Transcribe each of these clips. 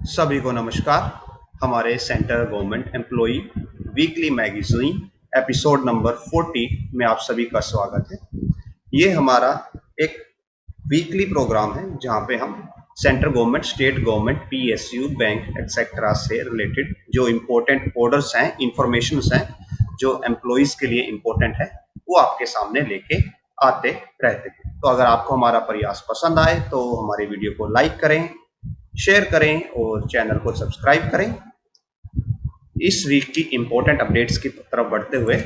सभी को नमस्कार। हमारे central government employee weekly magazine episode number 40 में आप सभी का स्वागत है। ये हमारा एक वीकली प्रोग्राम है जहाँ पे हम central government, state government, PSU, bank etcetera से रिलेटेड जो इम्पोर्टेंट ऑर्डर्स हैं, इंफॉर्मेशंस हैं जो एम्प्लॉयज़ के लिए इम्पोर्टेंट है, वो आपके सामने लेके आते रहते हैं। तो अगर आपको हमारा प्रयास पसंद आए तो हमारी वीडियो को लाइक करें, शेयर करें और चैनल को सब्सक्राइब करें। इस वीक की इंपॉर्टेंट अपडेट्स की तरफ बढ़ते हुए,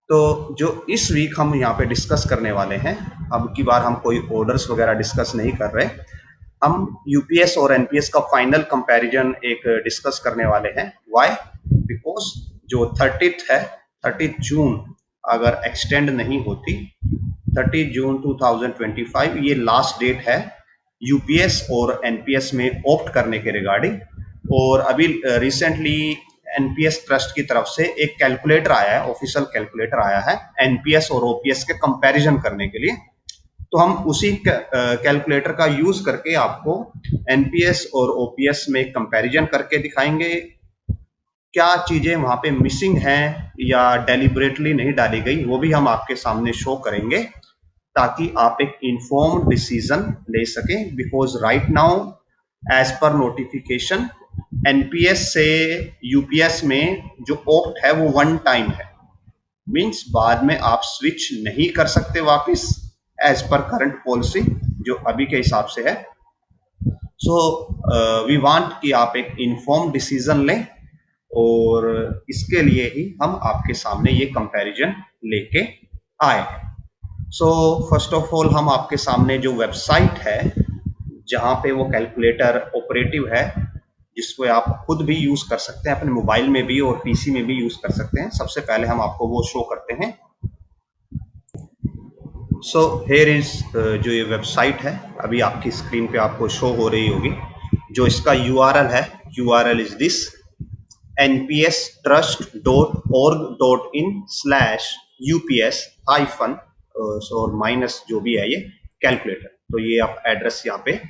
तो जो इस वीक हम यहाँ पे डिस्कस करने वाले हैं, अब की बार हम कोई ऑर्डर्स वगैरह डिस्कस नहीं कर रहे। हम यूपीएस और एनपीएस का फाइनल कंपैरिजन एक डिस्कस करने वाले हैं। व्हाई? बिकॉज जो 30th है, 30 जून अगर एक्सटेंड नहीं होती, 30 जून 2025 ये लास्ट डेट है यूपीएस और एनपीएस में ऑप्ट करने के रिगार्डिंग। और अभी रिसेंटली एनपीएस ट्रस्ट की तरफ से एक कैलकुलेटर आया है, ऑफिशियल कैलकुलेटर आया है एनपीएस और ओपीएस के कंपैरिजन करने के लिए। तो हम उसी कैलकुलेटर का यूज करके आपको एनपीएस और ओपीएस में कंपैरिजन करके दिखाएंगे। क्या चीजें वहां पे मिसिंग हैं या डेलिबरेटली नहीं डाली गई, वो भी हम आपके सामने शो करेंगे ताकि आप एक इन्फॉर्म्ड डिसीजन ले सकें। Because right now as per notification NPS से यूपीएस में जो ऑप्ट है वो वन टाइम है, मींस बाद में आप स्विच नहीं कर सकते वापस एज पर करंट पॉलिसी जो अभी के हिसाब से है। सो वी वांट कि आप एक इन्फॉर्म डिसीजन लें और इसके लिए ही हम आपके सामने ये कंपैरिजन लेके आए हैं। सो फर्स्ट ऑफ ऑल हम आपके सामने जो वेबसाइट है जहाँ पे वो कैलकुलेटर ऑपरेटिव है, जिसको आप खुद भी यूज कर सकते हैं, अपने मोबाइल में भी और पीसी में भी यूज कर सकते हैं। सबसे पहले हम आपको वो शो करते हैं। सो हेयर इज जो ये वेबसाइट है अभी आपकी स्क्रीन पे आपको शो हो रही होगी। जो इसका यूआरएल है, यूआरएल इज दिस npstrust.org.in/ups- और माइनस जो भी है ये कैलकुलेटर। तो ये आप एड्रेस यहाँ पे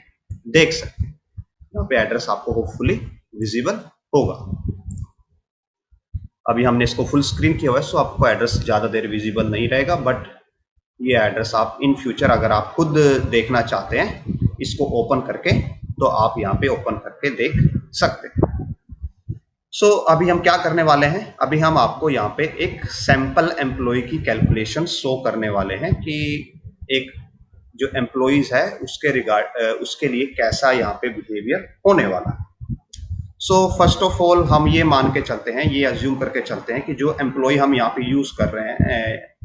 देख सकते हैं। यहाँ पे एड्रेस आपको होपफुली विजिबल होगा। अभी हमने इसको फुल स्क्रीन किया हुआ है, सो आपको एड्रेस ज्यादा देर विजिबल नहीं रहेगा, बट ये एड्रेस आप इन फ्यूचर अगर आप खुद देखना चाहते हैं इसको ओपन करके, तो आप यहाँ पे ओपन करके देख सकते हैं। सो अभी हम क्या करने वाले हैं, अभी हम आपको यहाँ पे एक सैंपल एम्प्लॉय की कैलकुलेशन शो करने वाले हैं कि एक जो एम्प्लॉइज है उसके रिगार्ड उसके लिए कैसा यहाँ पे बिहेवियर होने वाला है। सो फर्स्ट ऑफ ऑल हम ये मान के चलते हैं, ये अज्यूम करके चलते हैं कि जो एम्प्लॉय हम यहाँ पे यूज कर रहे हैं,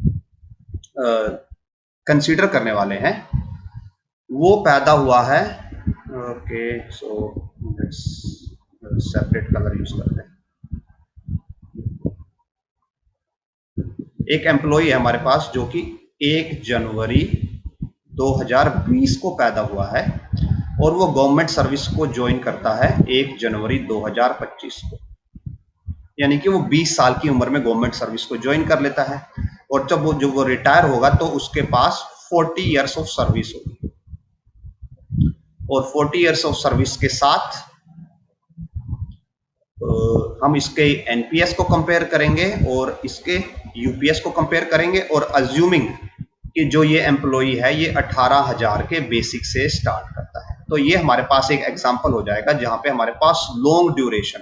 कंसीडर करने वाले हैं, वो पैदा हुआ है। Okay, so let's separate colour use करते हैं। एक एम्प्लॉय है हमारे पास जो कि 1 जनवरी 2020 को पैदा हुआ है और वो गवर्नमेंट सर्विस को ज्वाइन करता है 1 जनवरी 2025 को, यानी कि वो 20 साल की उम्र में गवर्नमेंट सर्विस को ज्वाइन कर लेता है। और जब वो रिटायर होगा तो उसके पास 40 इयर्स ऑफ सर्विस होगी, और 40 इयर्स ऑफ सर्विस के साथ हम इसके एनपीएस को कंपेयर करेंगे और इसके यूपीएस को कंपेयर करेंगे, और अज्यूमिंग कि जो ये एम्प्लॉई है ये 18,000 के बेसिक से स्टार्ट करता है। तो ये हमारे पास एक एग्जांपल हो जाएगा जहां पे हमारे पास लॉन्ग ड्यूरेशन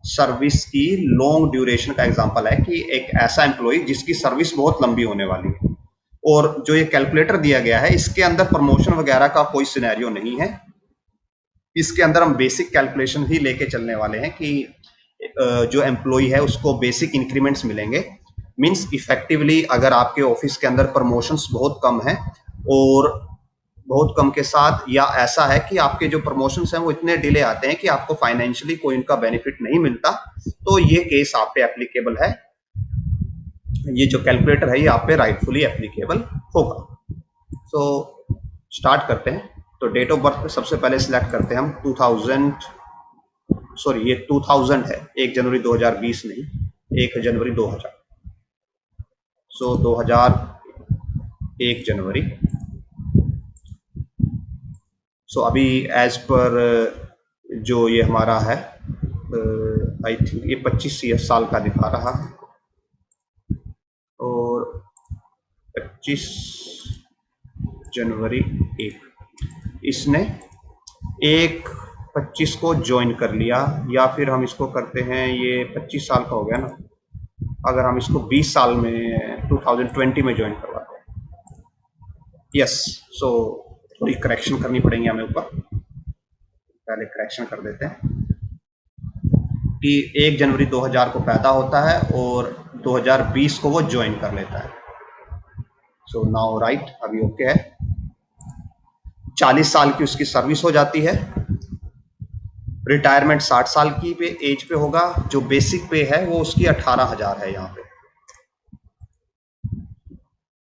सर्विस की लॉन्ग ड्यूरेशन का एग्जांपल है कि एक ऐसा एम्प्लॉय जिसकी सर्विस बहुत लंबी होने वाली है। और जो ये कैलकुलेटर दिया गया है इसके अंदर प्रमोशन वगैरह का कोई सिनेरियो नहीं है। इसके अंदर हम बेसिक कैलकुलेशन ही लेके चलने वाले हैं कि जो एम्प्लॉय है उसको बेसिक इंक्रीमेंट्स मिलेंगे। मींस इफेक्टिवली अगर आपके ऑफिस के अंदर प्रमोशंस बहुत कम है और बहुत कम के साथ, या ऐसा है कि आपके जो प्रमोशंस हैं वो इतने डिले आते हैं कि आपको फाइनेंशियली कोई उनका बेनिफिट नहीं मिलता, तो ये केस आप पे एप्लीकेबल है। ये जो कैलकुलेटर है ये आप पे राइटफुली एप्लीकेबल होगा। सो स्टार्ट करते हैं। तो डेट ऑफ बर्थ सबसे पहले सिलेक्ट करते हैं हम 2000, सॉरी ये 2000 है, 1 जनवरी 2020 नहीं, 1 जनवरी 2000। सो 2000 1 जनवरी। सो अभी एज पर जो ये हमारा है आई थिंक ये 25 साल का दिखा रहा है, और 25 जनवरी 1 इसने 1/25 को ज्वाइन कर लिया, या फिर हम इसको करते हैं, ये 25 साल का हो गया ना, अगर हम इसको 20 साल में 2020 में ज्वाइन करवाते हैं। यस, सो थोड़ी करेक्शन करनी पड़ेंगी हमें ऊपर, पहले करेक्शन कर देते हैं कि 1 जनवरी 2000 को पैदा होता है और 2020 को वो ज्वाइन कर लेता है। सो नाउ राइट, अभी ओके है। 40 साल की उसकी सर्विस हो जाती है, रिटायरमेंट 60 साल की एज पे होगा। जो बेसिक पे है वो उसकी 18,000 है। यहाँ पे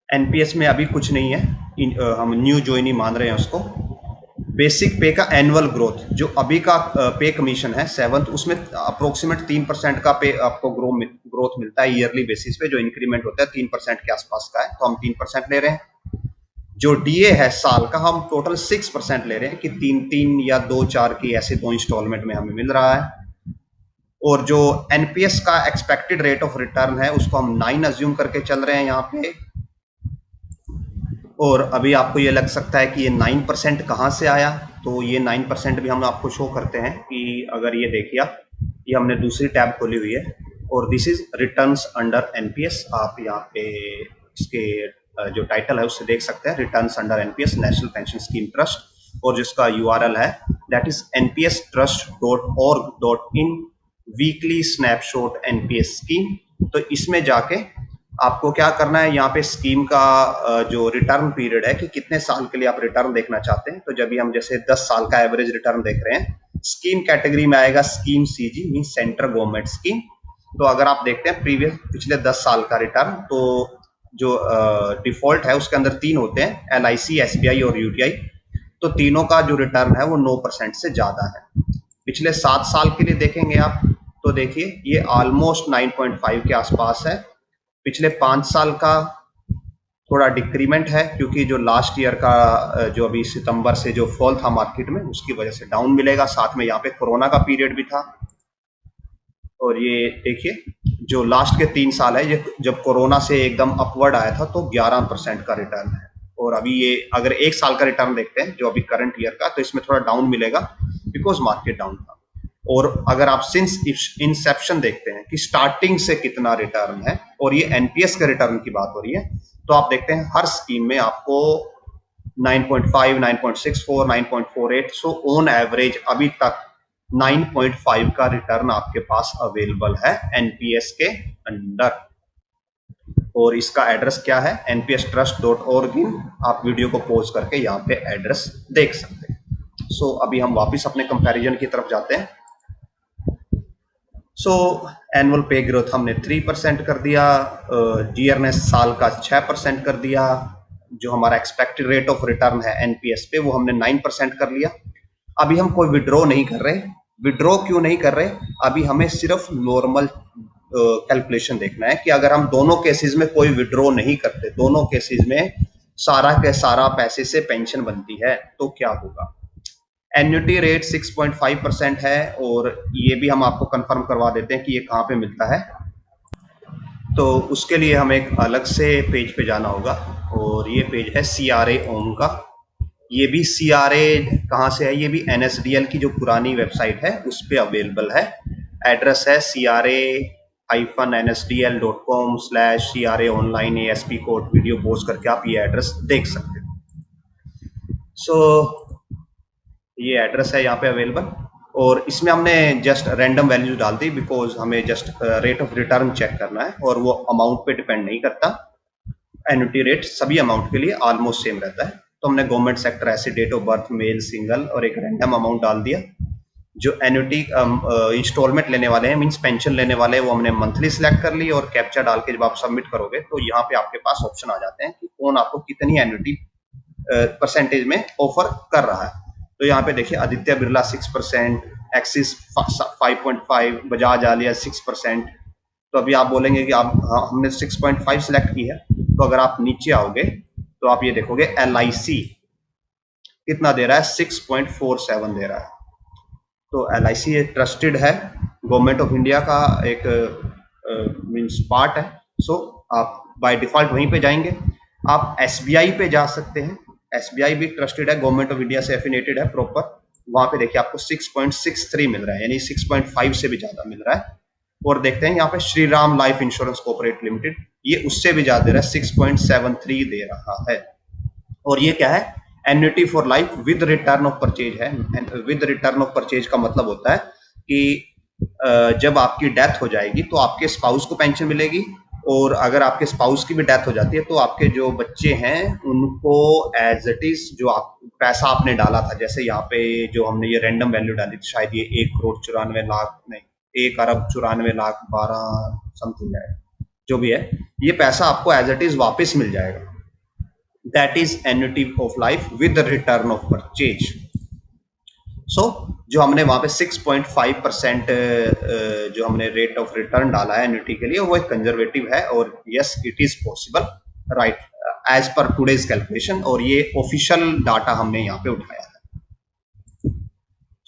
एनपीएस में अभी कुछ नहीं है, हम न्यू ज्वाइनी मान रहे हैं उसको। बेसिक पे का एनुअल ग्रोथ, जो अभी का पे कमीशन है 7th, उसमें अप्रोक्सीमेट 3% का पे आपको ग्रोथ मिलता है ईयरली बेसिस पे। जो इंक्रीमेंट होता है 3% के आसपास का है, तो हम 3% ले रहे हैं। जो डीए है साल का, हम टोटल 6% ले रहे हैं कि 3 या 2-4 की ऐसे 2 इंस्टॉलमेंट में हमें मिल रहा है। और जो एनपीएस का एक्सपेक्टेड रेट ऑफ रिटर्न है उसको हम 9 अज्यूम करके चल रहे हैं यहाँ पे। और अभी आपको ये लग सकता है कि ये 9% कहाँ से आया, तो ये 9% भी हम आपको शो करते हैं कि अगर ये देखिए आप, ये हमने दूसरी टैब खोली हुई है और this is returns under NPS. आप यहाँ पे इसके जो टाइटल है उससे देख सकते हैं, returns under NPS national pension scheme trust, और जिसका यूआरएल है that is npstrust.org.in weekly snapshot NPS scheme. तो इसमें जाके आपको क्या करना है, यहाँ पे स्कीम का जो रिटर्न पीरियड है कि कितने साल के लिए आप रिटर्न देखना चाहते हैं। तो जब भी हम जैसे 10 साल का एवरेज रिटर्न देख रहे हैं, स्कीम कैटेगरी में आएगा scheme CG mean central government scheme. तो अगर आप देखते हैं पिछले 10 साल का रिटर्न, तो जो डिफॉल्ट है उसके अंदर 3 होते हैं, एलआईसी, एसबीआई और यूटीआई। तो तीनों का जो रिटर्न है वो 9% से ज्यादा है। पिछले 7 साल के लिए देखेंगे आप, तो देखिए ये ऑलमोस्ट 9.5 के आसपास है। पिछले 5 साल का थोड़ा डिक्रीमेंट है, क्योंकि जो लास्ट ईयर का जो अभी सितंबर से जो फॉल था मार्केट में, उसकी वजह से डाउन मिलेगा। साथ में यहाँ पे कोरोना का पीरियड भी था। और ये देखिए जो लास्ट के 3 साल है, ये जब कोरोना से एकदम अपवर्ड आया था तो 11% का रिटर्न है। और अभी ये अगर 1 साल का रिटर्न देखते हैं जो अभी करंट ईयर का, तो इसमें थोड़ा डाउन मिलेगा बिकॉज मार्केट डाउन था। और अगर आप सिंस इंसेप्शन देखते हैं कि स्टार्टिंग से कितना रिटर्न है, और ये एनपीएस के रिटर्न की बात हो रही है, तो आप देखते हैं हर स्कीम में आपको 9.5, 9.64, 9.48, सो ऑन एवरेज अभी तक 9.5 का रिटर्न आपके पास अवेलेबल है एनपीएस के अंडर। और इसका एड्रेस क्या है, npstrust.org.in। आप वीडियो को पॉज करके यहाँ पे एड्रेस देख सकते हैं। सो अभी हम वापस अपने कंपैरिजन की तरफ जाते हैं। सो एनुअल पे ग्रोथ हमने 3% कर दिया, डियरनेस साल का 6% कर दिया। जो हमारा एक्सपेक्टेड रेट ऑफ रिटर्न है एनपीएस पे वो हमने 9% कर लिया। अभी हम कोई विड्रॉ नहीं कर रहे। विड्रॉ क्यों नहीं कर रहे, अभी हमें सिर्फ नॉर्मल कैलकुलेशन देखना है कि अगर हम दोनों केसेस में कोई विड्रॉ नहीं करते, दोनों केसेस में सारा के सारा पैसे से पेंशन बनती है, तो क्या होगा। एन्युटी रेट 6.5% है, और ये भी हम आपको कंफर्म करवा देते हैं कि ये कहाँ पे मिलता है। तो उसके लिए हमें एक अलग से पेज पे जाना होगा, और ये पेज है CRA ओम का। ये भी CRA कहाँ से है, ये भी NSDL की जो पुरानी वेबसाइट है उस पर अवेलेबल है। एड्रेस है CRA-nsdl.com/CRA online ASP code video post करके आप ये एड्रेस देख सकते हो। सो ये एड्रेस है यहाँ पे अवेलेबल, और इसमें हमने जस्ट रैंडम वैल्यू डाल दी बिकॉज हमें just rate of return check करना है, और वो अमाउंट पे डिपेंड नहीं करता। एन्युटी रेट सभी अमाउंट के लिए ऑलमोस्ट सेम रहता है। तो हमने गवर्नमेंट सेक्टर ऐसे date of birth, male, single और एक रैंडम अमाउंट डाल दिया। जो एन्युटी इंस्टॉलमेंट लेने वाले हैं मीन्स पेंशन लेने वाले हैं, वो हमने मंथली सिलेक्ट कर ली, और कैप्चा डाल के जब आप सबमिट करोगे तो यहाँ पे आपके पास ऑप्शन आ जाते हैं कि कौन आपको कितनी एन्युटी परसेंटेज में ऑफर कर रहा है। तो यहाँ पे देखिए आदित्य बिरला 6%, एक्सिस 5.5, बजाज आलिया 6%। तो अभी आप बोलेंगे कि आप हमने 6.5 सिलेक्ट की है, तो अगर आप नीचे आओगे तो आप ये देखोगे LIC कितना दे रहा है, 6.47 दे रहा है। तो LIC एक ट्रस्टेड है, गवर्नमेंट ऑफ इंडिया का एक मीन्स पार्ट है। सो आप बाय डिफॉल्ट वहीं पे जाएंगे। आप SBI पे जा सकते हैं, SBI भी ट्रस्टेड है, गवर्नमेंट ऑफ इंडिया से एफिनेटेड है प्रॉपर। वहां पे देखिए आपको 6.63 मिल रहा है, यानी 6.5 से भी ज्यादा मिल रहा है। और देखते हैं यहाँ पे Shri Ram life insurance corporate limited, ये उससे भी ज्यादा दे रहा है, 6.73 दे रहा है। और ये क्या है, annuity for life with return of purchase है। विद रिटर्न ऑफ परचेज का मतलब होता है कि जब आपकी डेथ हो जाएगी तो आपके स्पाउस को पेंशन मिलेगी, और अगर आपके स्पाउस की भी डेथ हो जाती है तो आपके जो बच्चे हैं उनको एज इट इज जो आप पैसा आपने डाला था, जैसे यहाँ पे जो हमने ये रैंडम वैल्यू डाली थी, शायद ये 1,94,00,000 नहीं 1,94,12 समथिंग है, जो भी है, ये पैसा आपको एज इट इज वापस मिल जाएगा। That is annuity of life with return of purchase. So जो हमने वहां पे 6.5% जो हमने रेट ऑफ रिटर्न डाला है एन्युटी के लिए, वो एक कंजर्वेटिव है, और yes it is possible right as per today's calculation, और ये ऑफिशियल डाटा हमने यहाँ पे उठाया है।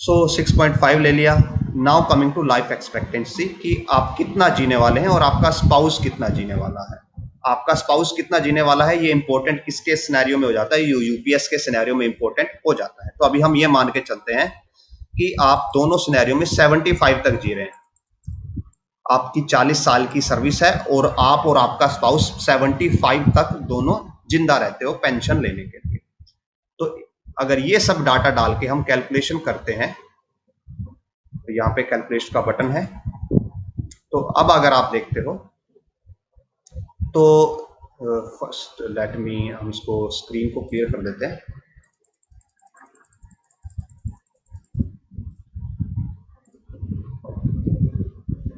सो 6.5 ले लिया। Now coming to life expectancy, कि आप कितना जीने वाले हैं और आपका स्पाउस कितना जीने वाला है। आपका स्पाउस कितना जीने वाला है ये इंपॉर्टेंट किसके सिनेरियो में हो जाता है, यूपीएस के सिनेरियो में इंपॉर्टेंट हो जाता है। तो अभी हम ये मान के चलते हैं कि आप दोनों सिनेरियो में 75 तक जी रहे हैं, आपकी 40 साल की सर्विस है, और आप और आपका स्पाउस 75 तक दोनों जिंदा रहते हो पेंशन लेने के लिए। तो अगर ये सब डाटा डाल के हम कैलकुलेशन करते हैं, तो यहाँ पे कैलकुलेशन का बटन है। तो अब अगर आप देखते हो तो फर्स्ट लेट मी, हम इसको स्क्रीन को क्लियर कर देते हैं।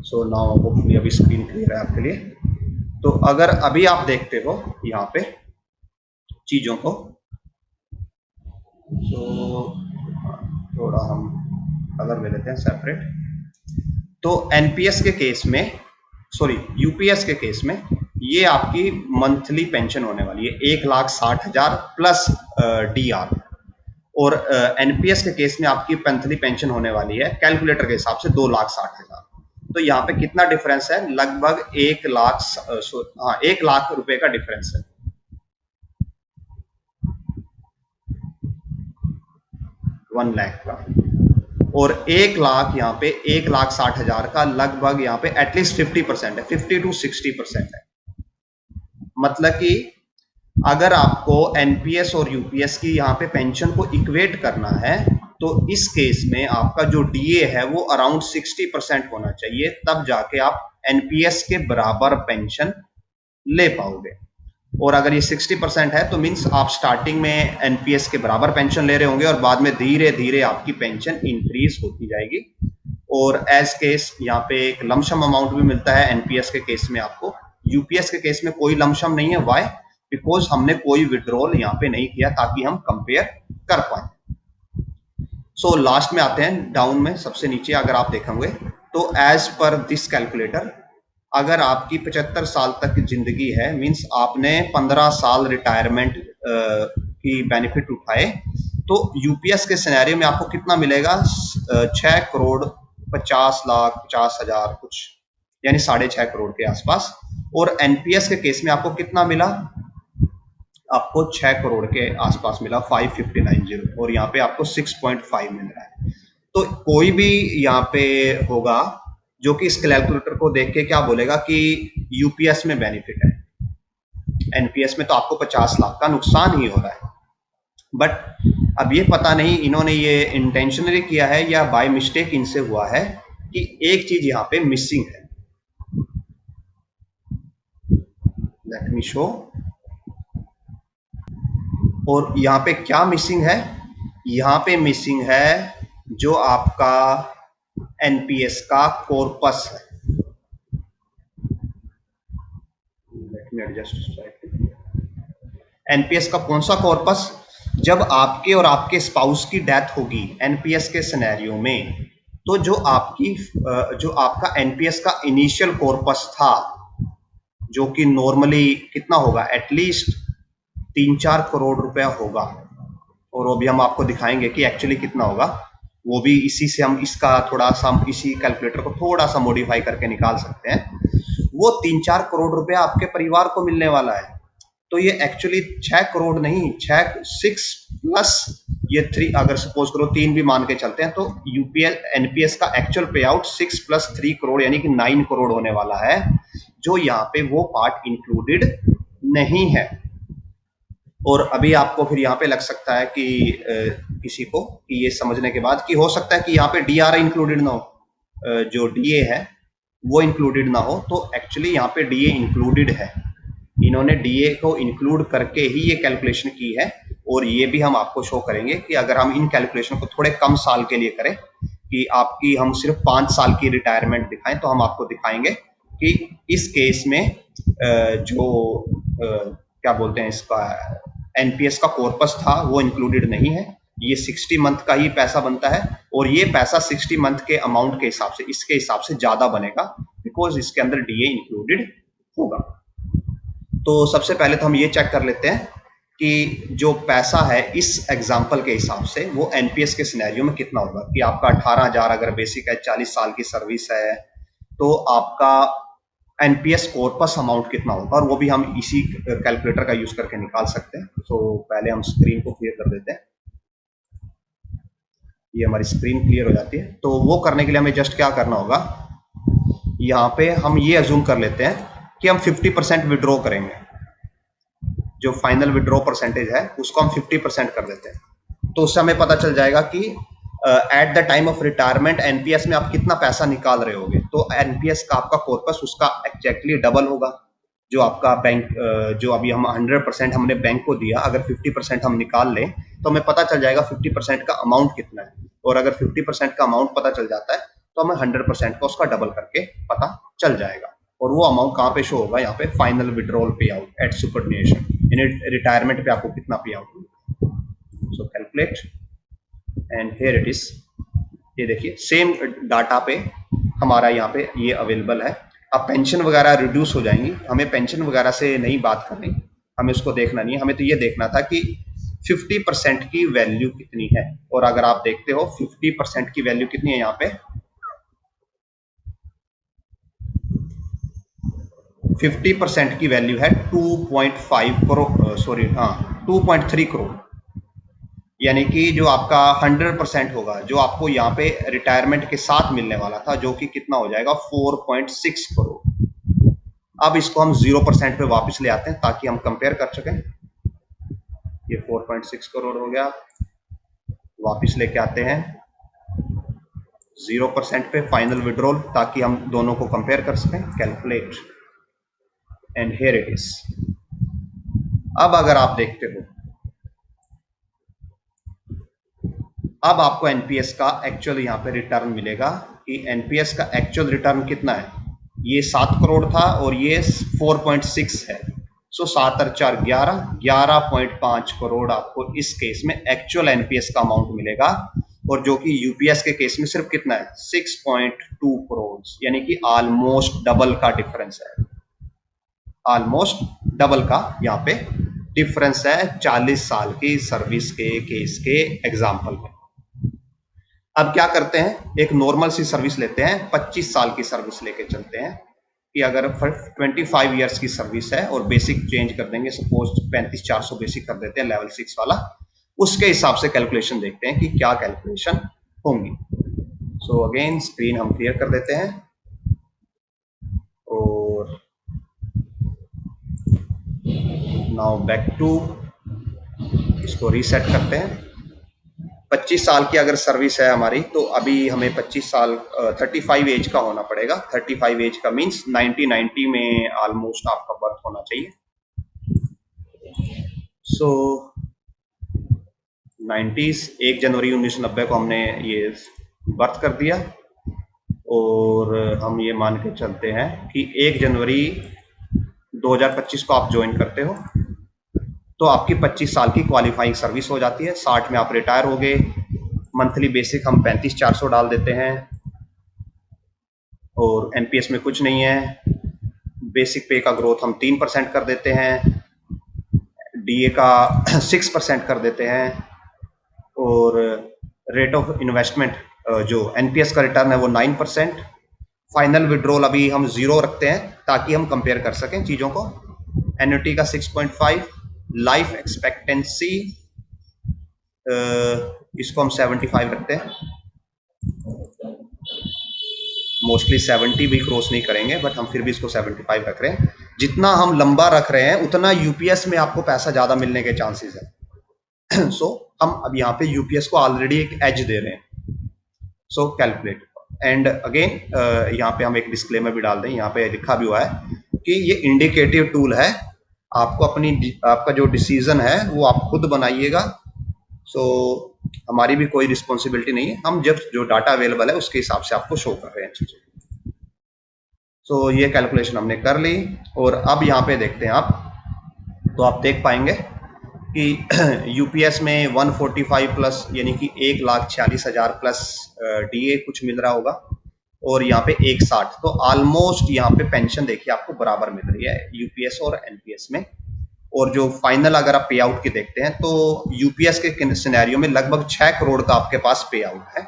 सो नाउ होपफुली अभी स्क्रीन क्लियर है आपके लिए। तो अगर अभी आप देखते हो यहाँ पे चीजों को, तो थोड़ा हम कलर ले लेते हैं सेपरेट। तो एनपीएस के केस में, सॉरी यूपीएस के केस में, ये आपकी मंथली पेंशन होने वाली है 1,60,000 प्लस डीआर, और एनपीएस के केस में आपकी मंथली पेंशन होने वाली है कैलकुलेटर के हिसाब से 2,60,000। तो यहाँ पे कितना डिफरेंस है, लगभग 1 लाख रुपए का डिफरेंस है। वन लाख का, और 1 लाख यहाँ पे 1,60,000 का लगभग यहाँ पे एटलीस्ट 50% है, 50 to 60% है। मतलब कि अगर आपको एनपीएस और यूपीएस की यहाँ पे पेंशन को इक्वेट करना है, तो इस केस में आपका जो डीए है वो अराउंड 60% होना चाहिए, तब जाके आप एनपीएस के बराबर पेंशन ले पाओगे। और अगर ये 60% है तो मीन्स आप स्टार्टिंग में एनपीएस के बराबर पेंशन ले रहे होंगे, और बाद में धीरे धीरे आपकी पेंशन इंक्रीज होती जाएगी। और एज केस यहाँ पे एक लमसम अमाउंट भी मिलता है एनपीएस के केस में आपको। यूपीएस के केस में कोई लमसम नहीं है, वाई, बिकॉज हमने कोई विड्रॉल यहाँ पे नहीं किया, ताकि हम कंपेयर कर पाए। सो लास्ट में आते हैं, डाउन में सबसे नीचे अगर आप देखेंगे तो एज पर दिस कैलकुलेटर, अगर आपकी 75 साल तक जिंदगी है, मींस आपने 15 साल रिटायरमेंट की बेनिफिट उठाए, तो यूपीएस के सिनेरियो में आपको कितना मिलेगा, 6,50,50,50,000 कुछ, यानी 6.5 करोड़ के आसपास। और एनपीएस के केस में आपको कितना मिला, आपको 6 करोड़ के आसपास मिला, 5,590, और यहाँ पे आपको 6.5 मिल रहा है। तो कोई भी यहाँ पे होगा जो कि इस कैलकुलेटर को देख के क्या बोलेगा कि यूपीएस में बेनिफिट है, एनपीएस में तो आपको 50 लाख का नुकसान ही हो रहा है। बट अब ये पता नहीं इन्होंने ये इंटेंशनली किया है या बाय मिस्टेक इनसे हुआ है, कि एक चीज यहाँ पे मिसिंग है। Let me show. और यहाँ पे क्या मिसिंग है, यहाँ पे मिसिंग है जो आपका एनपीएस का कॉर्पस है। Let me adjust. एनपीएस का कौन सा कॉर्पस, जब आपके और आपके स्पाउस की डेथ होगी एनपीएस के सिनेरियो में, तो जो आपका एनपीएस का इनिशियल कॉर्पस था, जो कि नॉर्मली कितना होगा, एटलीस्ट 3-4 करोड़ रुपया होगा, और वो भी हम आपको दिखाएंगे कि एक्चुअली कितना होगा। वो भी इसी से हम इसका थोड़ा सा इसी कैलकुलेटर को थोड़ा सा मॉडिफाई करके निकाल सकते हैं। वो 3-4 करोड़ रुपया आपके परिवार को मिलने वाला है। तो ये एक्चुअली 6 करोड़ नहीं, 6 प्लस ये 3, अगर सपोज करो 3 भी मान के चलते हैं, तो यूपीएल एनपीएस का एक्चुअल पे आउट 6 + 3 करोड़ यानी कि 9 करोड़ होने वाला है, जो यहाँ पे वो पार्ट इंक्लूडेड नहीं है। और अभी आपको फिर यहाँ पे लग सकता है कि किसी को कि ये समझने के बाद कि हो सकता है कि यहाँ पे डीआर इंक्लूडेड ना हो, जो डीए है वो इंक्लूडेड ना हो। तो एक्चुअली यहाँ पे डीए इंक्लूडेड है, इन्होंने डीए को इंक्लूड करके ही ये कैलकुलेशन की है। और ये भी हम आपको शो करेंगे कि अगर हम इन कैलकुलेशन को थोड़े कम साल के लिए करें, कि आपकी हम सिर्फ 5 साल की रिटायरमेंट दिखाएं, तो हम आपको दिखाएंगे कि इस केस में जो क्या बोलते हैं इसका एनपीएस का कॉर्पस था वो इंक्लूडेड नहीं है। ये 60 मंथ का ही पैसा बनता है, और ये पैसा 60 मंथ के अमाउंट के हिसाब से, इसके हिसाब से ज्यादा बनेगा, बिकॉज इसके अंदर डीए इंक्लूडेड होगा। तो सबसे पहले तो हम ये चेक कर लेते हैं कि जो पैसा है इस एग्जाम्पल के हिसाब से वो एनपीएस के सिनेरियो में कितना होगा। कि आपका 18,000 अगर बेसिक है, 40 साल की सर्विस है, तो आपका एनपीएस कॉर्पस अमाउंट कितना होगा, और वो भी हम इसी कैलकुलेटर का यूज करके निकाल सकते हैं। तो पहले हम स्क्रीन को क्लियर कर देते हैं। ये हमारी स्क्रीन क्लियर हो जाती है। तो वो करने के लिए हमें जस्ट क्या करना होगा, यहाँ पे हम ये अज्यूम कर लेते हैं कि हम 50% विड्रॉ करेंगे। जो फाइनल विड्रॉ परसेंटेज है उसको हम 50% कर देते हैं। तो उससे हमें पता चल जाएगा कि at the time of retirement NPS में आप कितना पैसा निकाल रहे होगे। तो एनपीएस का आपका कॉर्पस उसका एग्जैक्टली डबल होगा। जो आपका बैंक जो अभी हम 100% हमने बैंक को दिया, अगर 50% हम निकाल लें तो हमें पता चल जाएगा 50% का अमाउंट कितना है। और अगर 50% का अमाउंट पता चल जाता है तो हमें 100% का उसका डबल करके पता चल जाएगा। और वो अमाउंट कहाँ पे शो होगा, यहाँ पे फाइनल विड्रॉल पे आउट एट सुपरन्यूएशन, यानी रिटायरमेंट पे आपको कितना पे आउट होगा। सो calculate and here it is. ये देखिए सेम डाटा पे हमारा यहाँ पे ये अवेलेबल है। अब पेंशन वगैरह रिड्यूस हो जाएंगी, हमें पेंशन वगैरह से नहीं बात करनी, हमें उसको देखना नहीं है। हमें तो ये देखना था कि 50% की वैल्यू कितनी है। और अगर आप देखते हो 50% की वैल्यू कितनी है, यहाँ पे 50% की वैल्यू है 2.5 करोड़, सॉरी हाँ 2.3 करोड़। यानी कि जो आपका 100% होगा, जो आपको यहाँ पे रिटायरमेंट के साथ मिलने वाला था, जो कि कितना हो जाएगा 4.6 करोड़। अब इसको हम 0% पे वापस ले आते हैं ताकि हम कंपेयर कर सकें। ये 4.6 करोड़ हो गया, वापस लेके आते हैं 0% पे फाइनल विड्रॉल, ताकि हम दोनों को कंपेयर कर सकें। Calculate and here it is. अब अगर आप देखते हो, अब आपको एनपीएस का एक्चुअल यहाँ पे रिटर्न मिलेगा कि एनपीएस का एक्चुअल रिटर्न कितना है। ये 7 करोड़ था और ये 4.6 है। सो 7 और 4 11, 11.5 करोड़ आपको इस केस में एक्चुअल एनपीएस का अमाउंट मिलेगा। और जो कि यूपीएस के केस में सिर्फ कितना है 6.2 करोड़, यानी कि ऑलमोस्ट डबल का डिफरेंस है। ऑलमोस्ट डबल का यहाँ पे डिफरेंस है 40 साल की सर्विस के केस के एग्जाम्पल में। अब क्या करते हैं, एक नॉर्मल सी सर्विस लेते हैं, 25 साल की सर्विस लेके चलते हैं कि अगर 25 इयर्स की सर्विस है और बेसिक चेंज कर देंगे, सपोज 35,400 बेसिक कर देते हैं लेवल 6 वाला, उसके हिसाब से कैलकुलेशन देखते हैं कि क्या कैलकुलेशन होंगी। सो अगेन स्क्रीन हम क्लियर कर देते हैं और नाउ बैक टू, इसको रीसेट करते हैं। 25 साल की अगर सर्विस है हमारी, तो अभी हमें 25 साल 35 एज का होना पड़ेगा। 35 एज का मीन्स 1990 में ऑलमोस्ट आपका बर्थ होना चाहिए। सो 90s 1 जनवरी 1990 को हमने ये बर्थ कर दिया, और हम ये मान के चलते हैं कि 1 जनवरी 2025 को आप ज्वाइन करते हो, तो आपकी 25 साल की क्वालिफाइंग सर्विस हो जाती है। 60 में आप रिटायर हो गए। मंथली बेसिक हम 35,400 डाल देते हैं, और एनपीएस में कुछ नहीं है। बेसिक पे का ग्रोथ हम 3% कर देते हैं, डीए का 6% कर देते हैं, और रेट ऑफ इन्वेस्टमेंट जो एनपीएस का रिटर्न है वो 9%। फाइनल विड्रॉल अभी हम 0 रखते हैं ताकि हम कंपेयर कर सकें चीज़ों को। एन्युटी का 6.5, लाइफ एक्सपेक्टेंसी इसको हम 75 रखते हैं। मोस्टली 70 भी क्रॉस नहीं करेंगे, बट हम फिर भी इसको 75 रख रहे हैं। जितना हम लंबा रख रहे हैं उतना यूपीएस में आपको पैसा ज़्यादा मिलने के चांसेस है। सो हम अब यहाँ पे यूपीएस को ऑलरेडी एक एज दे रहे हैं। सो कैलकुलेट एंड अगेन यहाँ पे हम एक डिस्क्लेमर भी डाल दें। यहाँ पे लिखा भी हुआ है कि ये इंडिकेटिव टूल है, आपको आपका जो डिसीजन है वो आप खुद बनाइएगा। सो हमारी भी कोई रिस्पॉन्सिबिलिटी नहीं है, हम जब जो डाटा अवेलेबल है उसके हिसाब से आपको शो कर रहे हैं चीज़ें। सो ये कैलकुलेशन हमने कर ली और अब यहाँ पे देखते हैं आप, तो आप देख पाएंगे कि यूपीएस में 145 प्लस यानी कि 1,46,000 प्लस डीए कुछ मिल रहा होगा और यहाँ पे 160, तो ऑलमोस्ट यहाँ पे पेंशन देखिए आपको बराबर मिल रही है यूपीएस और एनपीएस में। और जो फाइनल अगर आप पे आउट की देखते हैं तो यूपीएस के सिनेरियो में लगभग 6 करोड़ का आपके पास पे आउट है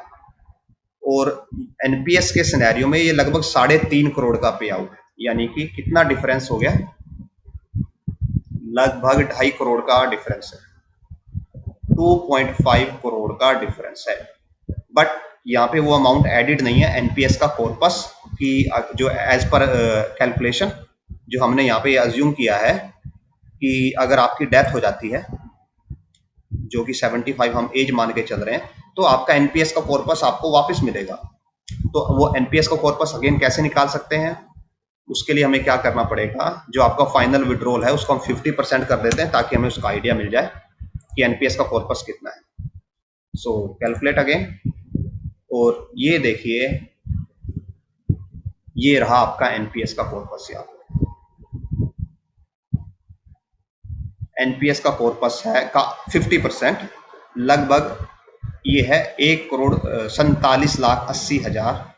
और एनपीएस के सिनेरियो में ये लगभग 3.5 करोड़ का पे आउट है। यानी कि कितना डिफरेंस हो गया, लगभग 2.5 करोड़ का डिफरेंस है, 2.5 करोड़ का डिफरेंस है। बट यहाँ पे वो अमाउंट एडिड नहीं है एनपीएस का कॉर्पस की, जो एज पर कैलकुलेशन जो हमने यहाँ पे अज्यूम किया है कि अगर आपकी डेथ हो जाती है, जो कि 75 हम एज मान के चल रहे हैं, तो आपका एनपीएस का कॉर्पस आपको वापस मिलेगा। तो वो एनपीएस का कॉर्पस अगेन कैसे निकाल सकते हैं, उसके लिए हमें क्या करना पड़ेगा, जो आपका फाइनल विड्रॉल है उसको हम 50% कर देते हैं ताकि हमें उसका आइडिया मिल जाए कि एनपीएस का कॉर्पस कितना है। सो कैलकुलेट अगेन और ये देखिए ये रहा आपका एनपीएस का कॉर्पस। यहाँ एनपीएस का कॉर्पस है का 50%, लगभग ये है 1,47,80,000,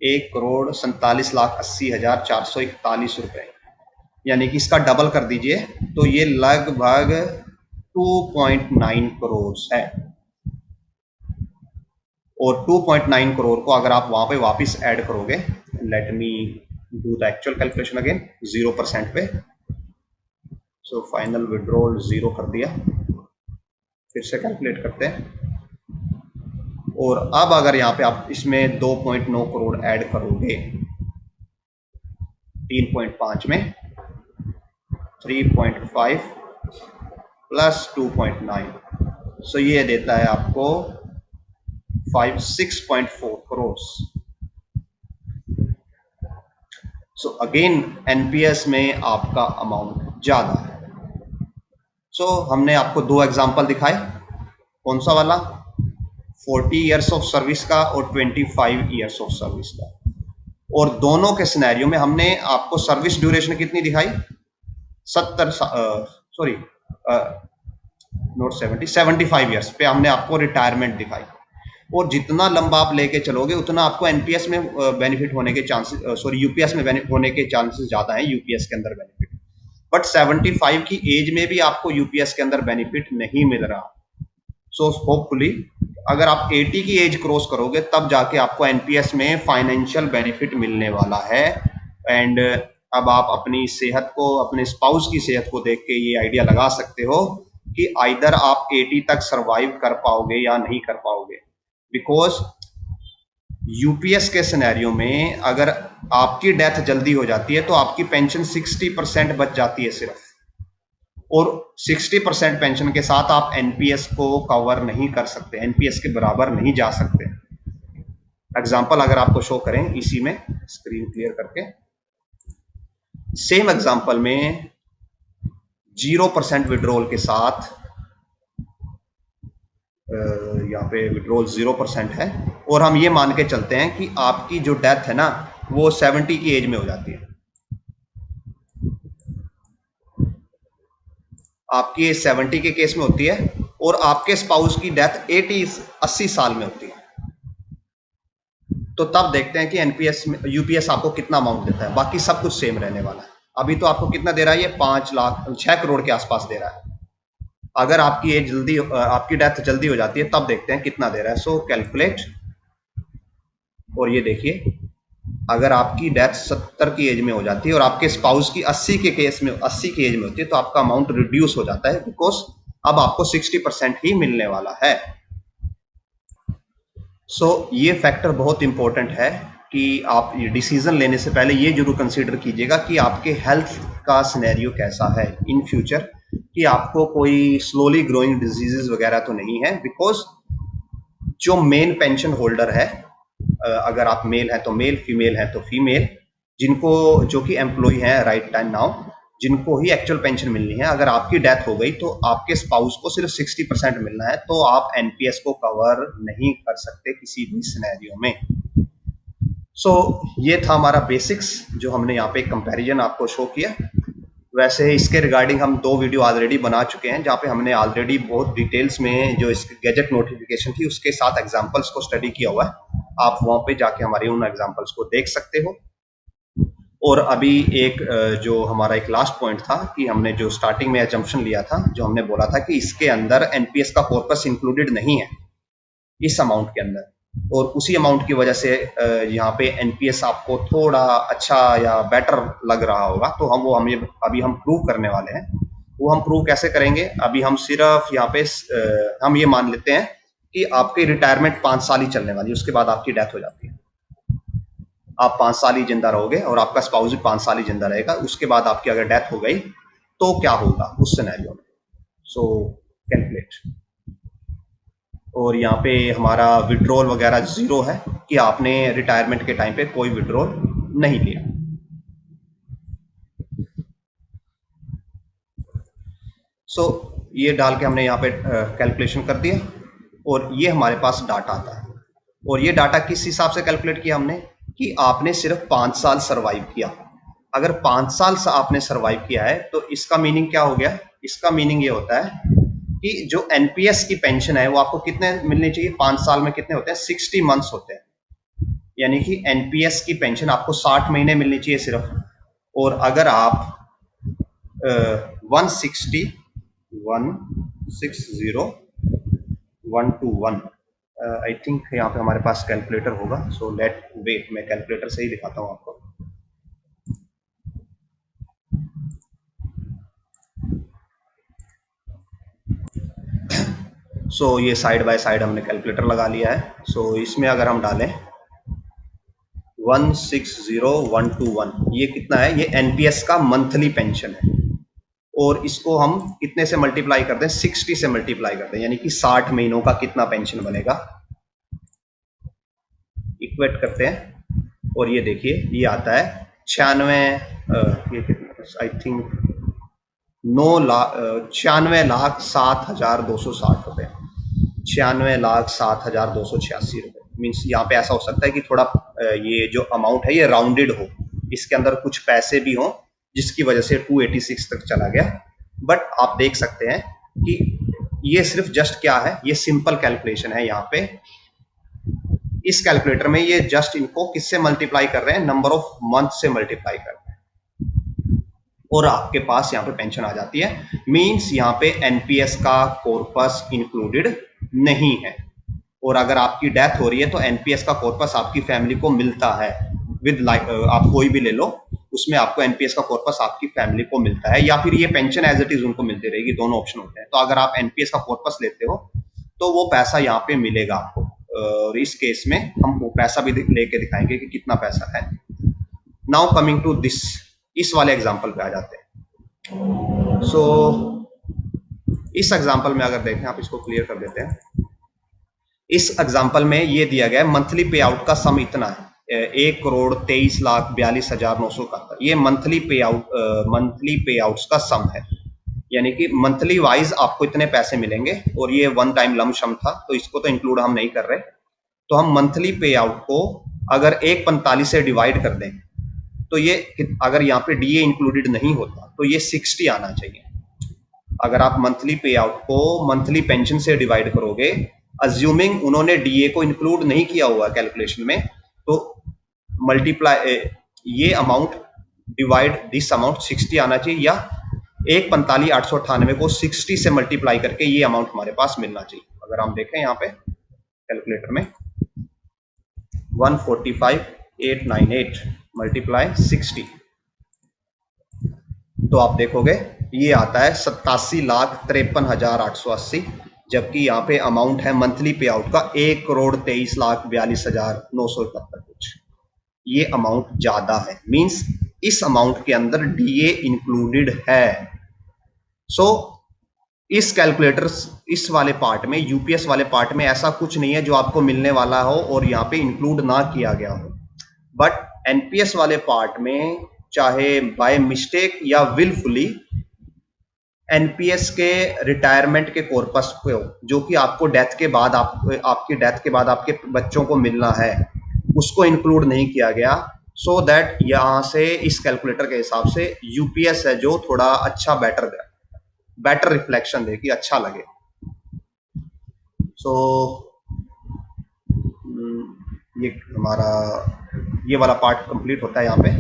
1,47,80,441 रुपए। यानी कि इसका डबल कर दीजिए तो ये लगभग 2.9 करोड़ है। और 2.9 करोड़ को अगर आप वहां पे वापस ऐड करोगे, let me do the actual calculation again 0% पे। सो फाइनल विड्रॉल 0 कर दिया, फिर से कैलकुलेट करते हैं। और अब अगर यहाँ पे आप इसमें 2.9 करोड़ ऐड करोगे 3.5 में, 3.5 प्लस 2.9, सो ये देता है आपको 6.4 करोड़। सो अगेन एनपीएस में आपका अमाउंट ज्यादा है। सो हमने आपको 2 एग्जांपल दिखाए, कौन सा वाला, 40 इयर्स ऑफ सर्विस का और 25 इयर्स ऑफ सर्विस का। और दोनों के सिनेरियो में हमने आपको सर्विस ड्यूरेशन कितनी दिखाई, 75 इयर्स पे हमने आपको रिटायरमेंट दिखाई। और जितना लंबा आप लेके चलोगे उतना आपको एनपीएस में बेनिफिट होने के चांसेस, यूपीएस में बेनिफिट होने के चांसेस ज्यादा हैं यूपीएस के अंदर बेनिफिट। बट 75 की एज में भी आपको यूपीएस के अंदर बेनिफिट नहीं मिल रहा। सो होपफुली अगर आप 80 की एज क्रॉस करोगे तब जाके आपको एनपीएस में फाइनेंशियल बेनिफिट मिलने वाला है। एंड अब आप अपनी सेहत को, अपने स्पाउस की सेहत को देख के ये आइडिया लगा सकते हो कि आइदर आप 80 तक सरवाइव कर पाओगे या नहीं कर पाओगे। बिकॉज यूपीएस के सिनेरियो में अगर आपकी डेथ जल्दी हो जाती है तो आपकी पेंशन 60% बच जाती है सिर्फ, और 60% पेंशन के साथ आप एनपीएस को कवर नहीं कर सकते, एनपीएस के बराबर नहीं जा सकते। एग्जाम्पल अगर आपको शो करें इसी में, स्क्रीन क्लियर करके, सेम एग्जाम्पल में 0% विड्रॉल के साथ, यहाँ पे विड्रॉल 0% है और हम ये मान के चलते हैं कि आपकी जो डेथ है ना वो 70 की एज में हो जाती है, आपकी एज 70 के केस में होती है और आपके स्पाउस की डेथ 80 साल में होती है। तो तब देखते हैं कि एनपीएस में यूपीएस आपको कितना अमाउंट देता है। बाकी सब कुछ सेम रहने वाला है। अभी तो आपको कितना दे रहा है, ये 5 लाख 6 करोड़ के आसपास दे रहा है। अगर आपकी एज जल्दी आपकी डेथ जल्दी हो जाती है तब देखते हैं कितना दे रहा है। सो कैलकुलेट, और ये देखिए अगर आपकी डेथ 70 की एज में हो जाती है और आपके स्पाउस की 80 के केस में 80 की एज में होती है तो आपका अमाउंट रिड्यूस हो जाता है, बिकॉज अब आपको 60% ही मिलने वाला है। ये फैक्टर बहुत इंपॉर्टेंट है कि आप डिसीजन लेने से पहले ये जरूर कंसीडर कीजिएगा कि आपके हेल्थ का सिनेरियो कैसा है इन फ्यूचर, कि आपको कोई स्लोली ग्रोइंग डिजीजेस वगैरह तो नहीं है। बिकॉज जो मेन पेंशन होल्डर है, अगर आप मेल है तो मेल, फीमेल है तो फीमेल, जिनको जो कि एम्प्लॉय है राइट टाइम नाउ, जिनको ही एक्चुअल पेंशन मिलनी है, अगर आपकी डेथ हो गई तो आपके स्पाउस को सिर्फ 60% मिलना है, तो आप एनपीएस को कवर नहीं कर सकते किसी भी सिनेरियो में। ये था हमारा बेसिक्स जो हमने यहाँ पे कंपैरिजन आपको शो किया। वैसे इसके रिगार्डिंग हम 2 वीडियो ऑलरेडी बना चुके हैं, जहाँ पे हमने ऑलरेडी बहुत डिटेल्स में जो इसकी गैजेट नोटिफिकेशन थी उसके साथ एग्जांपल्स को स्टडी किया हुआ है। आप वहाँ पे जाके हमारे उन एग्जांपल्स को देख सकते हो। और अभी एक जो हमारा एक लास्ट पॉइंट था कि हमने जो स्टार्टिंग में एजम्पशन लिया था, जो हमने बोला था कि इसके अंदर एनपीएस का कॉर्पस इंक्लूडेड नहीं है इस अमाउंट के अंदर, और उसी अमाउंट की वजह से यहाँ पे एनपीएस आपको थोड़ा अच्छा या बेटर लग रहा होगा, तो हमें अभी हम प्रूव करने वाले हैं। वो हम प्रूव कैसे करेंगे, अभी हम सिर्फ यहाँ पे हम ये मान लेते हैं कि आपकी रिटायरमेंट 5 साल ही चलने वाली है, उसके बाद आपकी डेथ हो जाती है। आप 5 साल ही जिंदा रहोगे और आपका स्पाउस भी 5 साल ही जिंदा रहेगा। उसके बाद आपकी अगर डेथ हो गई तो क्या होगा उस सिनेरियो में। कैलकुलेट, और यहाँ पे हमारा विड्रॉल वगैरह 0 है कि आपने रिटायरमेंट के टाइम पे कोई विड्रॉल नहीं लिया। ये डाल के हमने यहाँ पे कैलकुलेशन कर दिया और ये हमारे पास डाटा आता है। और ये डाटा किस हिसाब से कैलकुलेट किया हमने, कि आपने सिर्फ 5 साल सरवाइव किया। अगर 5 साल से आपने सरवाइव किया है तो इसका मीनिंग क्या हो गया, इसका मीनिंग ये होता है कि जो एनपीएस की पेंशन है वो आपको कितने मिलनी चाहिए, 5 साल में कितने होते हैं, 60 मंथ्स होते हैं। यानी कि एनपीएस की पेंशन आपको 60 महीने मिलनी चाहिए सिर्फ। और अगर आप 160 121 आई थिंक यहाँ पे हमारे पास कैलकुलेटर होगा, सो लेट वेट, मैं कैलकुलेटर से ही दिखाता हूँ आपको। ये साइड बाय साइड हमने कैलकुलेटर लगा लिया है। इसमें अगर हम डालें 160121, ये कितना है, ये एनपीएस का मंथली पेंशन है। और इसको हम कितने से मल्टीप्लाई कर दें, 60 से मल्टीप्लाई कर दें, यानी कि 60 महीनों का कितना पेंशन बनेगा, इक्वेट करते हैं। और ये देखिए ये आता है 96, ये कितना, आई थिंक 96,07,260 रुपए, 96,07,286 रुपए। मीन्स यहाँ पे ऐसा हो सकता है कि थोड़ा ये जो अमाउंट है ये राउंडेड हो, इसके अंदर कुछ पैसे भी हो जिसकी वजह से 286 तक चला गया। बट आप देख सकते हैं कि ये सिर्फ जस्ट क्या है, ये सिंपल कैलकुलेशन है। यहाँ पे इस कैलकुलेटर में ये जस्ट इनको किससे मल्टीप्लाई कर रहे हैं, नंबर ऑफ मंथ से मल्टीप्लाई कर रहे हैं, और आपके पास यहाँ पे पेंशन आ जाती है। मींस यहाँ पे एनपीएस का कॉर्पस इंक्लूडेड नहीं है। और अगर आपकी डेथ हो रही है तो एनपीएस का कॉर्पस आपकी फैमिली को मिलता है विद आप कोई भी ले लो, उसमें आपको एनपीएस का कॉर्पस आपकी फैमिली को मिलता है, या फिर ये पेंशन एज इट इज उनको मिलती रहेगी, दोनों ऑप्शन होते हैं। तो अगर आप एनपीएस का कॉर्पस लेते हो तो वो पैसा यहाँ पे मिलेगा आपको। और इस केस में हम वो पैसा भी लेके दिखाएंगे कि कितना पैसा है। नाउ कमिंग टू दिस, इस वाले एग्जाम्पल पे आ जाते हैं। इस एग्जाम्पल में अगर देखें, आप इसको क्लियर कर देते हैं। इस एग्जाम्पल में ये दिया गया है मंथली पे आउट का सम इतना है, 1,23,42,971। ये मंथली पे आउट्स का सम है, यानी कि मंथली वाइज आपको इतने पैसे मिलेंगे। और ये वन टाइम लम सम था तो इसको तो इंक्लूड हम नहीं कर रहे। तो हम मंथली पे आउट को अगर 145 से डिवाइड कर दें तो ये, अगर यहाँ पे डीए इंक्लूडेड नहीं होता तो ये 60 आना चाहिए। अगर आप मंथली पे आउट को मंथली पेंशन से डिवाइड करोगे, अज्यूमिंग उन्होंने डीए को इंक्लूड नहीं किया हुआ कैलकुलेशन में, तो मल्टीप्लाई ये अमाउंट डिवाइड दिस अमाउंट 60 आना चाहिए, या एक 45,898 को 60 से मल्टीप्लाई करके ये अमाउंट हमारे पास मिलना चाहिए। अगर हम देखें यहाँ पे कैलकुलेटर में 145,898 मल्टीप्लाई 60, तो आप देखोगे ये आता है 87,53,880, जबकि यहाँ पे अमाउंट है मंथली पे आउट का 1,23,42,971 कुछ। ये अमाउंट ज्यादा है, मींस इस अमाउंट के अंदर डीए इंक्लूडेड है। सो इस कैलकुलेटर इस वाले पार्ट में, यूपीएस वाले पार्ट में ऐसा कुछ नहीं है जो आपको मिलने वाला हो और यहाँ पे इंक्लूड ना किया गया हो। बट एनपीएस वाले पार्ट में चाहे बाय मिस्टेक या विलफुली एनपीएस के रिटायरमेंट के कॉर्पस को, जो कि आपको डेथ के बाद आपकी डेथ के बाद आपके बच्चों को मिलना है, उसको इंक्लूड नहीं किया गया। सो दैट यहाँ से इस कैलकुलेटर के हिसाब से यूपीएस है जो थोड़ा अच्छा बेटर रिफ्लेक्शन दे कि अच्छा लगे। सो ये हमारा ये वाला पार्ट कंप्लीट होता है यहाँ पे।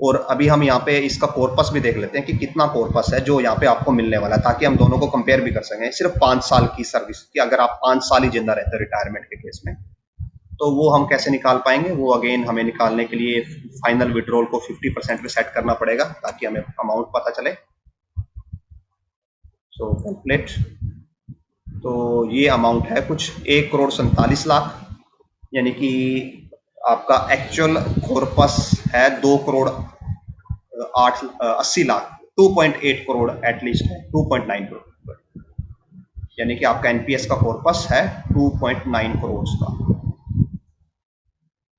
और अभी हम यहाँ पे इसका कॉर्पस भी देख लेते हैं कि कितना कॉर्पस है जो यहाँ पे आपको मिलने वाला है, ताकि हम दोनों को कंपेयर भी कर सकें। सिर्फ 5 साल की सर्विस की, अगर आप 5 साल ही जिंदा रहते हैं रिटायरमेंट के केस में, तो वो हम कैसे निकाल पाएंगे? वो अगेन हमें निकालने के लिए फाइनल विड्रॉल को 50% पे सेट करना पड़ेगा ताकि हमें अमाउंट पता चले। सो कैलकुलेट, तो ये अमाउंट है कुछ 1,47,00,000, यानी कि आपका एक्चुअल कॉर्पस है 2,80,00,000, 2.8 करोड़ एटलीस्ट है, 2.9 करोड़, यानी कि आपका एनपीएस का कॉर्पस है 2.9 करोड़ का।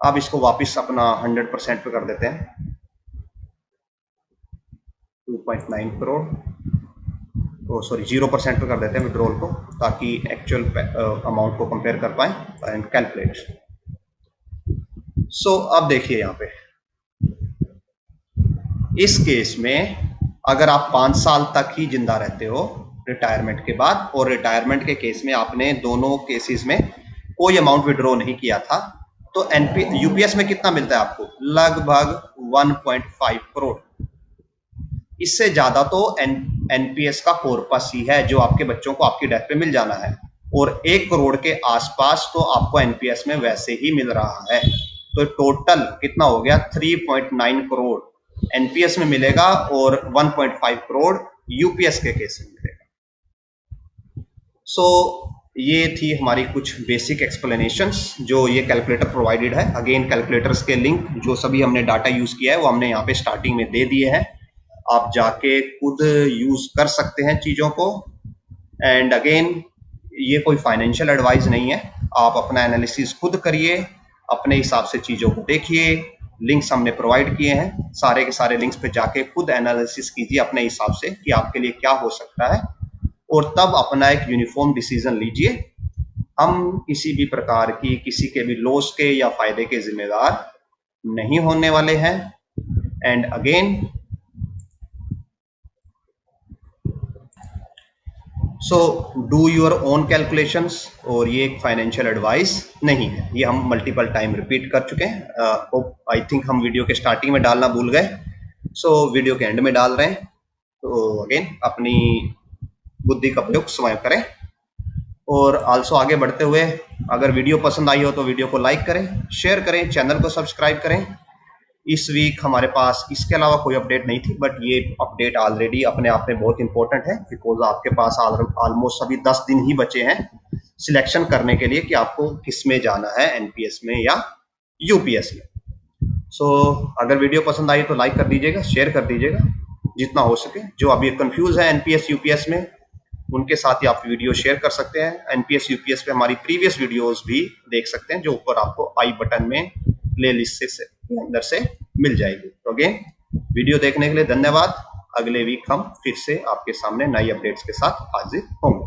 अब इसको वापस अपना 100% पे कर देते हैं, 2.9 करोड़, तो सॉरी 0% पे कर देते हैं विड्रॉल को, ताकि एक्चुअल अमाउंट को कंपेयर कर पाए एंड कैलकुलेट। सो अब देखिए यहाँ पे इस केस में अगर आप 5 साल तक ही जिंदा रहते हो रिटायरमेंट के बाद, और रिटायरमेंट के केस में आपने दोनों केसेस में कोई अमाउंट विड्रॉ नहीं किया था, तो यूपीएस में कितना मिलता है आपको? लगभग 1.5 करोड़। इससे ज्यादा तो एनपीएस का कॉर्पस ही है जो आपके बच्चों को आपकी डेथ पे मिल जाना है, और 1 करोड़ के आसपास तो आपको एनपीएस में वैसे ही मिल रहा है। तो टोटल कितना हो गया? 3.9 करोड़ एनपीएस में मिलेगा और 1.5 करोड़ यूपीएस के केस में मिलेगा। सो ये थी हमारी कुछ बेसिक एक्सप्लेनेशंस जो ये कैलकुलेटर प्रोवाइडेड है। अगेन कैलकुलेटर्स के लिंक जो सभी हमने डाटा यूज किया है वो हमने यहाँ पे स्टार्टिंग में दे दिए हैं, आप जाके खुद यूज कर सकते हैं चीजों को। एंड अगेन ये कोई फाइनेंशियल एडवाइस नहीं है, आप अपना एनालिसिस खुद करिए, अपने हिसाब से चीजों को देखिए। लिंक्स हमने प्रोवाइड किए हैं, सारे के सारे लिंक्स पे जाके खुद एनालिसिस कीजिए अपने हिसाब से कि आपके लिए क्या हो सकता है, और तब अपना एक यूनिफॉर्म डिसीजन लीजिए। हम किसी भी प्रकार की किसी के भी लॉस के या फायदे के जिम्मेदार नहीं होने वाले हैं। And again so do your own calculations, और ये एक फाइनेंशियल एडवाइस नहीं है, ये हम मल्टीपल टाइम रिपीट कर चुके हैं। आई थिंक हम वीडियो के स्टार्टिंग में डालना भूल गए, सो वीडियो के एंड में डाल रहे हैं। तो अगेन अपनी बुद्धि का प्रयोग स्वयं करें। और आल्सो आगे बढ़ते हुए अगर वीडियो पसंद आई हो तो वीडियो को लाइक करें, शेयर करें, चैनल को सब्सक्राइब करें। इस वीक हमारे पास इसके अलावा कोई अपडेट नहीं थी, बट ये अपडेट ऑलरेडी अपने आप में बहुत इंपॉर्टेंट है, बिकॉज आपके पास ऑलमोस्ट अभी 10 दिन ही बचे हैं सिलेक्शन करने के लिए कि आपको किस में जाना है, एनपीएस में या यूपीएस में। सो अगर वीडियो पसंद आई तो लाइक कर दीजिएगा, शेयर कर दीजिएगा जितना हो सके। जो अभी कंफ्यूज है एनपीएस यूपीएस में, उनके साथ ही आप वीडियो शेयर कर सकते हैं। एनपीएस यूपीएस पे हमारी प्रीवियस वीडियोस भी देख सकते हैं, जो ऊपर आपको आई बटन में प्ले लिस्ट से अंदर से मिल जाएगी। तो अगेन वीडियो देखने के लिए धन्यवाद। अगले वीक हम फिर से आपके सामने नई अपडेट्स के साथ हाजिर होंगे।